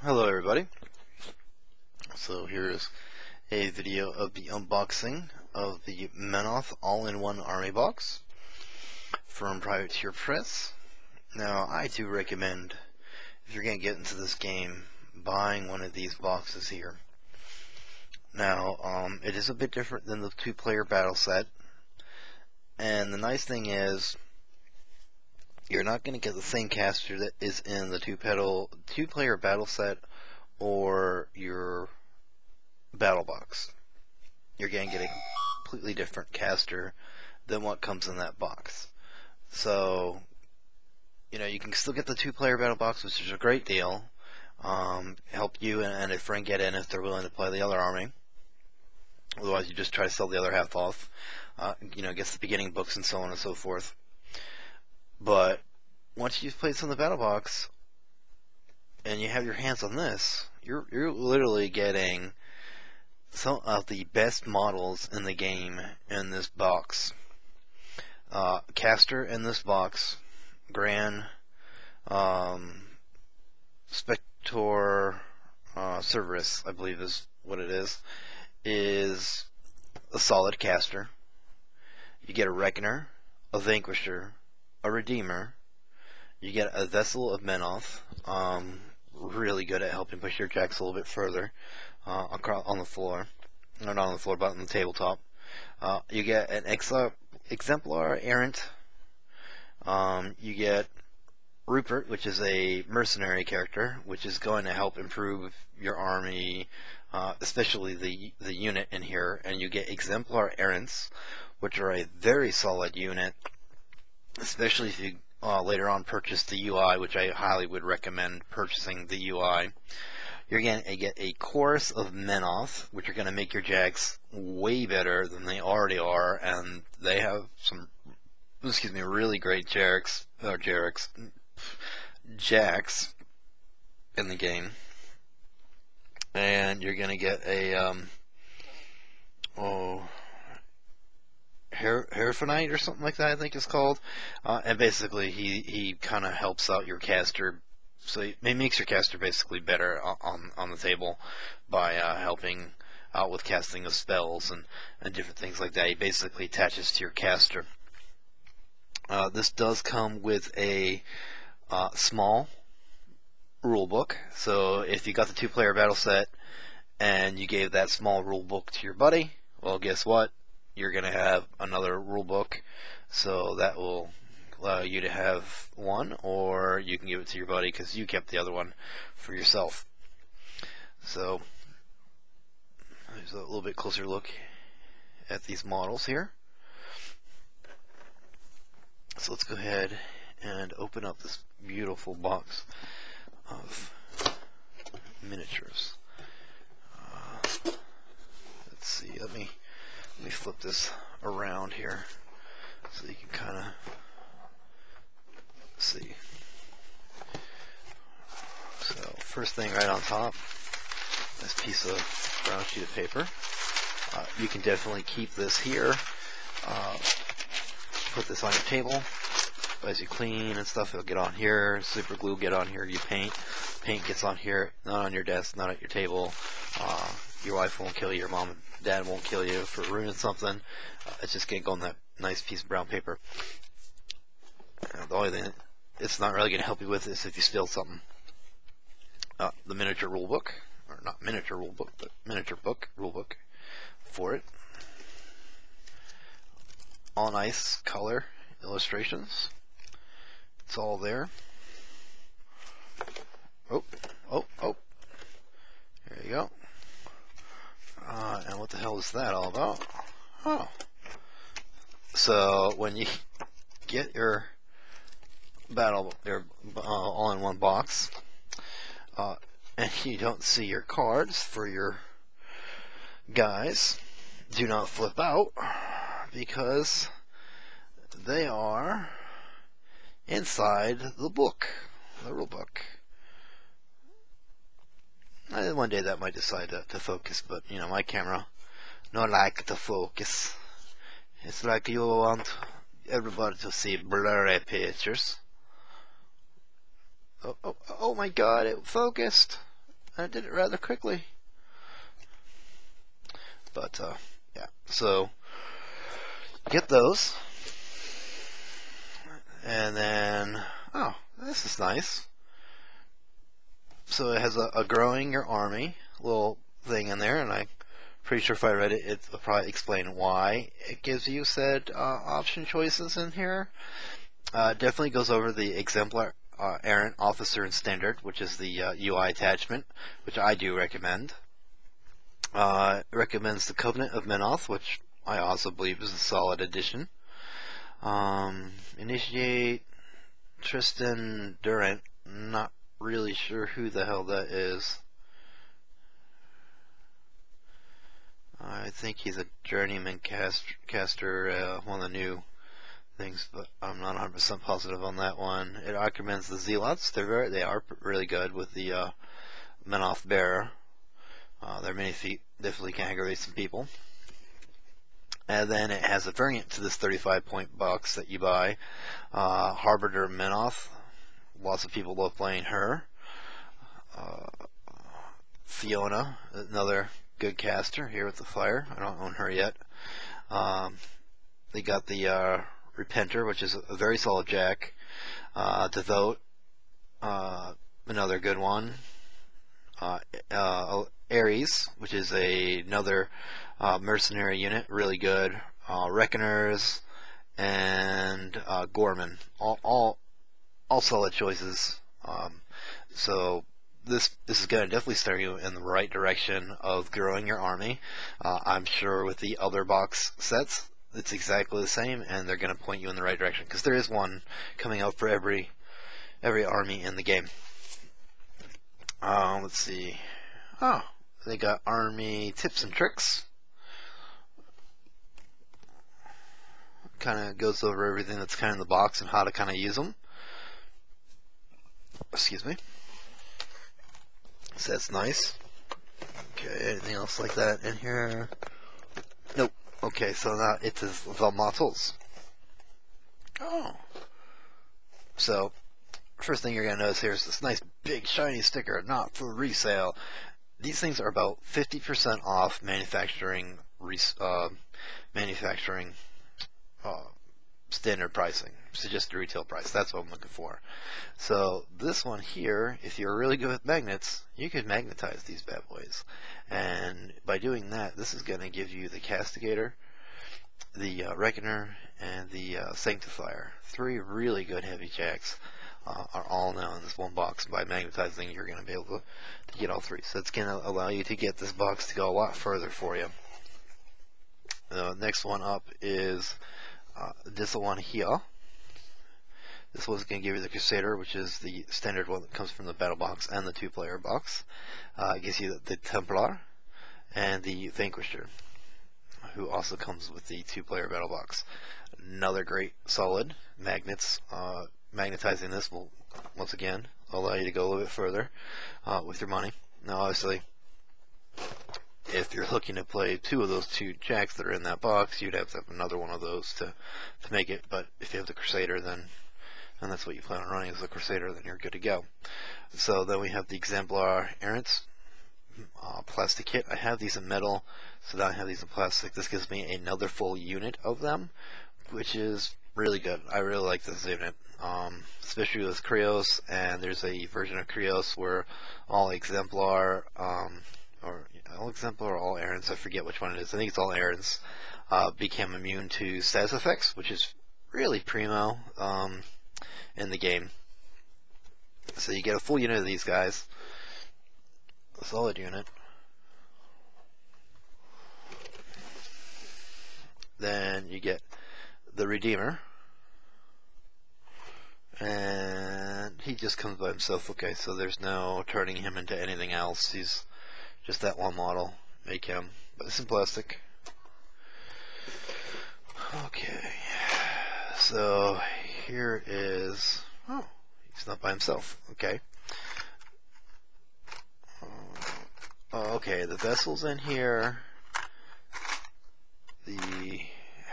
Hello everybody. So here's a video of the unboxing of the Menoth All-in-One Army box from Private Tier Press. Now I do recommend, if you're going to get into this game, buying one of these boxes here. Now it is a bit different than the two-player battle set, and the nice thing is you're not going to get the same caster that is in the two-player battle set or your battle box. You're going to get a completely different caster than what comes in that box. So, you can still get the two-player battle box, which is a great deal. Help you and a friend get in if they're willing to play the other army. Otherwise, you just try to sell the other half off. Gets the beginning books and so on and so forth. But once you've played some of the battle box and you have your hands on this, you're literally getting some of the best models in the game in this box. Caster in this box, Grand Spector Cerberus, I believe is what it is a solid caster. You get a Reckoner, a Vanquisher, a Redeemer. You get a Vessel of Menoth, really good at helping push your jacks a little bit further on the floor. Or not on the floor, but on the tabletop. You get an Exemplar Errant. You get Rupert, which is a mercenary character, which is going to help improve your army, especially the unit in here. And you get Exemplar Errants, which are a very solid unit, especially if you later on purchase the UI, which I highly would recommend purchasing the UI. You're going to get a Chorus of Menoth, which are going to make your jacks way better than they already are, and they have some, really great jacks in the game. And you're going to get a Hierophant or something like that, I think it's called. And basically he kind of helps out your caster. So it makes your caster basically better on the table by helping out with casting of spells and different things like that. He basically attaches to your caster. This does come with a small rule book. So if you got the two-player battle set and you gave that small rule book to your buddy, well, guess what? You're going to have another rule book. So that will allow you to have one, or you can give it to your buddy because you kept the other one for yourself. So there's a little bit closer look at these models here. So let's go ahead and open up this beautiful box of miniatures. Let's see, let me flip this around here so you can kind of see. So first thing right on top, this piece of brown sheet of paper. You can definitely keep this here. Put this on your table. As you clean and stuff, it'll get on here. Super glue get on here. You paint. Paint gets on here. Not on your desk, not at your table. Your wife won't kill you. Your mom and dad won't kill you for ruining something. It's just going to go on that nice piece of brown paper. The only thing it's not really going to help you with is if you spill something. The miniature rule book, or not miniature rule book, but miniature book, rule book for it. All nice color illustrations. It's all there. Oh. There you go. And what the hell is that all about? Oh. So when you get your all-in-one box, and you don't see your cards for your guys, do not flip out, because they are inside the book, the rule book. One day that might decide to focus, but my camera not like to focus. It's like you want everybody to see blurry pictures. Oh my god, it focused. I did it rather quickly. But, yeah. So, get those. And then, oh, this is nice. So it has a growing your army little thing in there, and I'm pretty sure if I read it, it'll probably explain why it gives you said option choices in here. Definitely goes over the exemplar errant officer and standard, which is the UI attachment, which I do recommend. It recommends the Covenant of Menoth, which I also believe is a solid addition. Initiate Tristan Durant, not really sure who the hell that is. I think he's a journeyman caster, one of the new things, but I'm not 100% positive on that one. It recommends the Zealots. They are really good with the Menoth Bearer. Their mini feet definitely can aggravate some people. And then it has a variant to this 35-point box that you buy. Harbinger Menoth. Lots of people love playing her. Fiona, another good caster here with the fire. I don't own her yet. They got the Repenter, which is a very solid jack. Devote, another good one. Ares, which is another mercenary unit, really good. Reckoners and Gorman, all solid choices. So this is going to definitely start you in the right direction of growing your army. I'm sure with the other box sets, it's exactly the same, and they're going to point you in the right direction because there is one coming out for every army in the game. Let's see. Oh, they got army tips and tricks. Kind of goes over everything that's kind of in the box and how to kind of use them. Excuse me. So that's nice. Okay, anything else like that in here? Nope. Okay, so now it is the models. Oh. So, first thing you're going to notice here is this nice big shiny sticker, not for resale. These things are about 50% off manufacturing standard pricing, suggested retail price. That's what I'm looking for. So this one here, if you're really good with magnets, you could magnetize these bad boys. And by doing that, this is going to give you the Castigator, the Reckoner, and the Sanctifier. 3 really good heavy jacks are all now in this one box. By magnetizing, you're going to be able to get all 3. So it's going to allow you to get this box to go a lot further for you. The next one up is this one here. This one's going to give you the Crusader, which is the standard one that comes from the battle box and the 2-player box. It gives you the Templar and the Vanquisher, who also comes with the 2-player battle box. Another great solid magnets. Magnetizing this will once again allow you to go a little bit further with your money. Now, obviously, if you're looking to play 2 of those 2 jacks that are in that box, you'd have to have another one of those to make it. But if you have the Crusader, then and that's what you plan on running is the Crusader, then you're good to go. So then we have the Exemplar Errants plastic kit. I have these in metal, so now I have these in plastic. This gives me another full unit of them, which is really good. I really like this unit, especially with Krios, and there's a version of Krios where all Exemplar, or all Exemplar or all Errants, I forget which one it is. I think it's all Errants, became immune to status effects, which is really primo in the game. So you get a full unit of these guys, a solid unit. Then you get the Redeemer, and he just comes by himself. Okay, so there's no turning him into anything else. He's just that one model. Make him, but it's in plastic. Okay, so here is, oh, he's not by himself. Okay. Okay, the vessel's in here. The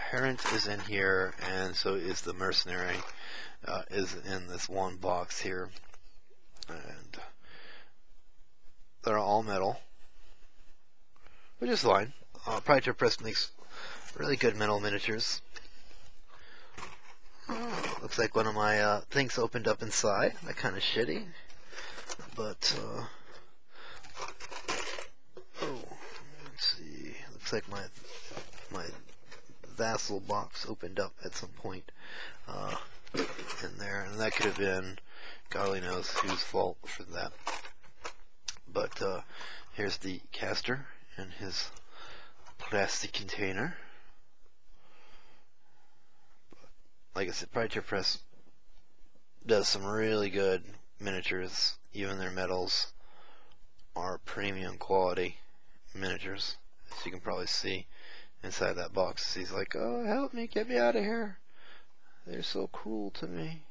Herent is in here, and so is the mercenary. Is in this one box here. And They're all metal, which is fine. Praetor Press makes really good metal miniatures. Looks like one of my things opened up inside. That kind of shitty. But, let's see. Looks like my vassal box opened up at some point in there. And that could have been, God only knows whose fault for that. But here's the caster in his plastic container. Like I said, Praetor Press does some really good miniatures. Even their metals are premium quality miniatures, as you can probably see inside that box. He's like, "Oh, help me, get me out of here. They're so cruel to me."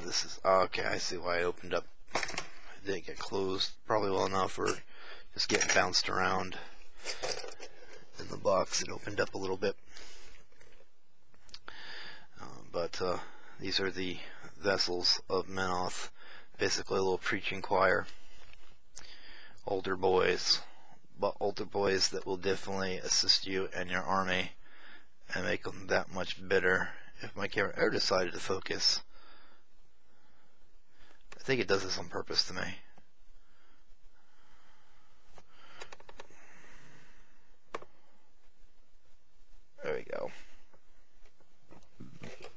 This is okay. I see why I opened up. It didn't get closed probably well enough, or just getting bounced around in the box. It opened up a little bit. But these are the vessels of Menoth. Basically a little preaching choir. Older boys, but older boys that will definitely assist you and your army and make them that much better. If my camera ever decided to focus, I think it does this on purpose to me. There we go.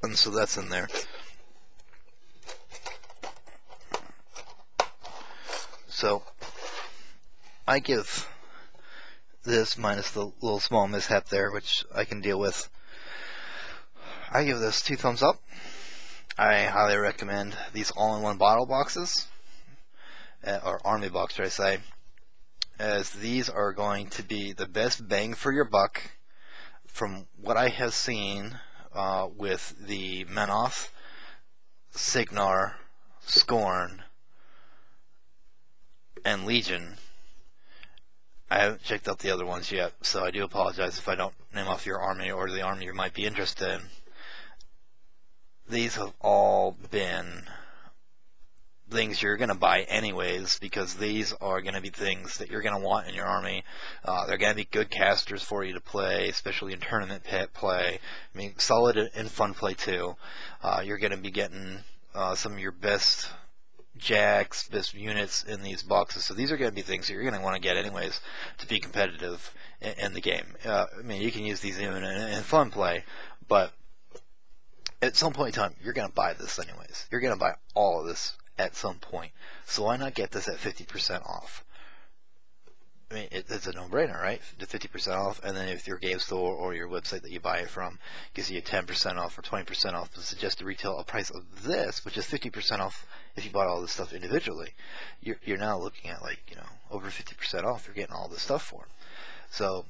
And so that's in there. So I give this, minus the little small mishap there, which I can deal with, I give this 2 thumbs up. I highly recommend these all-in-one bottle boxes, or army box, should I say, as these are going to be the best bang for your buck from what I have seen with the Menoth, Signar, Scorn, and Legion. I haven't checked out the other ones yet, so I do apologize if I don't name off your army or the army you might be interested in. These have all been things you're going to buy anyways, because these are going to be things that you're going to want in your army. They're going to be good casters for you to play, especially in tournament play. I mean, solid and fun play too. You're going to be getting some of your best jacks, best units in these boxes. So these are going to be things that you're going to want to get anyways to be competitive in the game. I mean, you can use these even in fun play, but at some point in time, you're going to buy this anyways. You're going to buy all of this at some point. So why not get this at 50% off? I mean, it's a no-brainer, right? The 50% off, and then if your game store or your website that you buy it from gives you 10% off or 20% off, the suggested retail price of this, which is 50% off if you bought all this stuff individually, you're now looking at, like, you know, over 50% off. You're getting all this stuff for it. So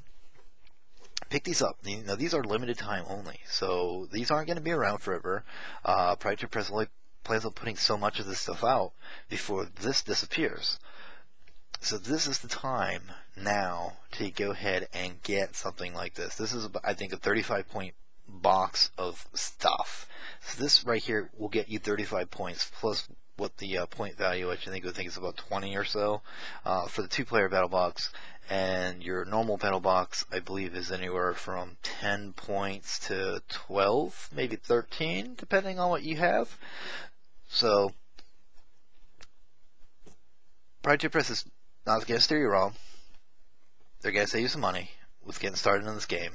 pick these up. You know, these are limited time only, so these aren't going to be around forever. Praetor Press only plans on putting so much of this stuff out before this disappears. So this is the time now to go ahead and get something like this. This is, I think, a 35-point box of stuff. So this right here will get you 35 points plus what the point value, which I think is about 20 or so for the 2-player battle box. And your normal battle box, I believe, is anywhere from 10 points to 12, maybe 13, depending on what you have. So Praetor Press is not going to steer you wrong. They're going to save you some money with getting started in this game.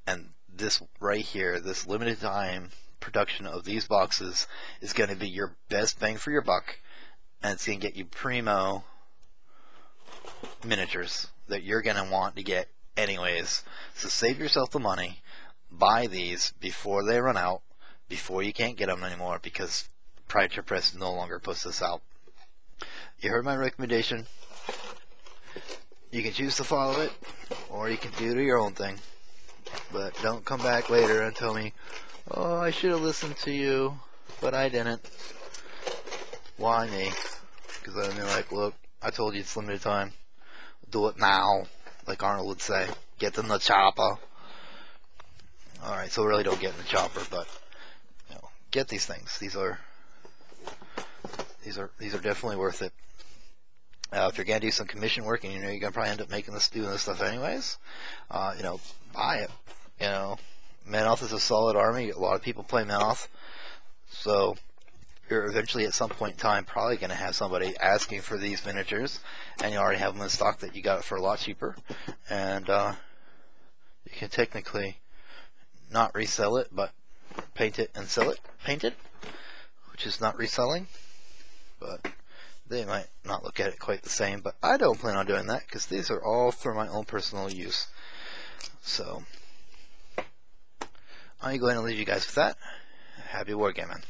And this right here, this limited time production of these boxes is going to be your best bang for your buck. And it's going to get you primo miniatures that you're going to want to get anyways. So save yourself the money. Buy these before they run out, before you can't get them anymore, because Praetor Press no longer puts this out. You heard my recommendation. You can choose to follow it, or you can do your own thing. But don't come back later and tell me, "Oh, I should have listened to you, but I didn't." Why me? Because I'd be like, "Look, I told you it's limited time. Do it now," like Arnold would say. Get in the chopper. Alright, so really don't get in the chopper, but you know, get these things. These are definitely worth it. If you're gonna do some commission work and you know you're gonna probably end up doing this stuff anyways, buy it. Menoth is a solid army. A lot of people play Menoth, so you're eventually at some point in time probably gonna have somebody asking for these miniatures, and you already have them in stock that you got it for a lot cheaper, and you can technically not resell it, but paint it and sell it painted, which is not reselling, but they might not look at it quite the same. But I don't plan on doing that because these are all for my own personal use. So I'm going to leave you guys with that. Happy wargaming.